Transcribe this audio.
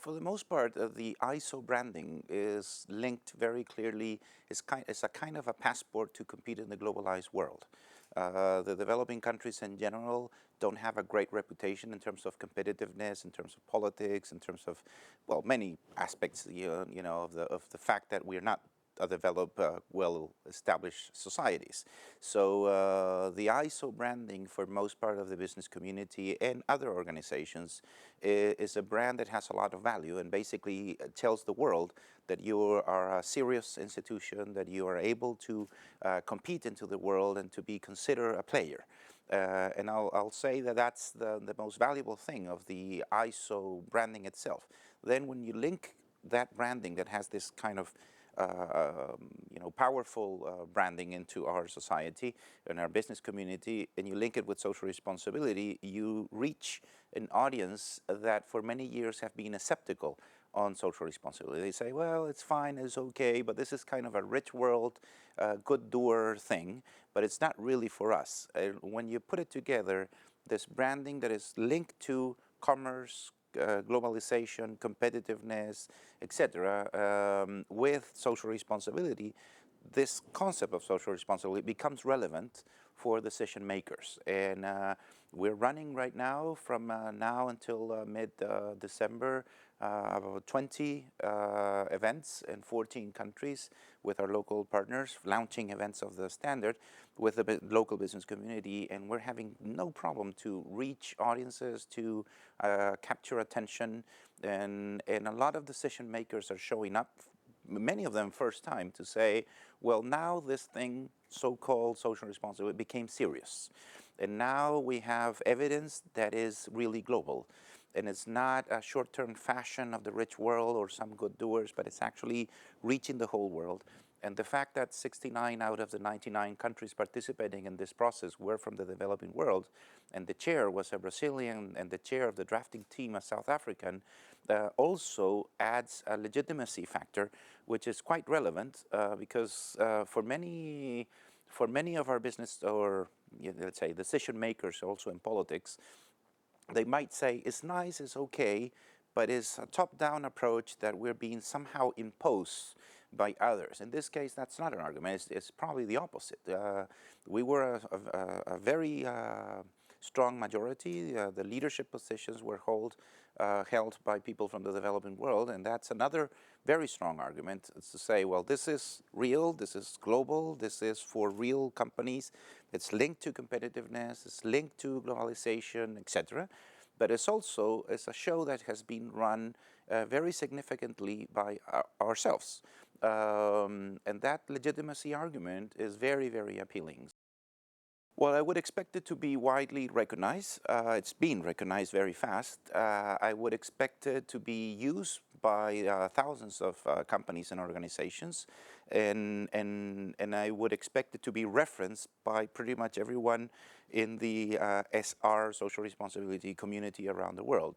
For the most part, the ISO branding is linked very clearly, it's a kind of a passport to compete in the globalized world. The developing countries in general don't have a great reputation in terms of competitiveness, in terms of politics, in terms of, well, many aspects, of the fact that we're not develop well-established societies. So the ISO branding for most part of the business community and other organizations is a brand that has a lot of value and basically tells the world that you are a serious institution, that you are able to compete into the world and to be considered a player. And I'll say that that's the most valuable thing of the ISO branding itself. Then when you link that branding that has this kind of powerful branding into our society and our business community, and you link it with social responsibility, you reach an audience that for many years have been skeptical on social responsibility. They say, well, it's fine, it's okay, but this is kind of a rich world, good doer thing, but it's not really for us. When you put it together, this branding that is linked to commerce, globalization, competitiveness, etc., with social responsibility, this concept of social responsibility becomes relevant for decision makers. And we're running right now, from now until mid-December, about 20 events in 14 countries with our local partners, launching events of the standard with the local business community, and we're having no problem to reach audiences, to capture attention, and a lot of decision makers are showing up, many of them first time, to say, well, now this thing, so-called social responsibility, became serious. And now we have evidence that is really global. And it's not a short-term fashion of the rich world or some good doers, but it's actually reaching the whole world. And the fact that 69 out of the 99 countries participating in this process were from the developing world, and the chair was a Brazilian, and the chair of the drafting team a South African, also adds a legitimacy factor, which is quite relevant because for many of our business, or let's say decision makers also in politics, they might say it's nice, it's okay, but it's a top-down approach that we're being somehow imposed by others. In this case, that's not an argument. It's probably the opposite. We were a very strong majority. The leadership positions were held by people from the developing world, and that's another very strong argument. It's to say, well, this is real, this is global, this is for real companies. It's linked to competitiveness, it's linked to globalization, etc. But it's also a show that has been run very significantly by ourselves. And that legitimacy argument is very, very appealing. Well, I would expect it to be widely recognized. It's been recognized very fast. I would expect it to be used by thousands of companies and organizations, and I would expect it to be referenced by pretty much everyone in the SR, social responsibility community around the world.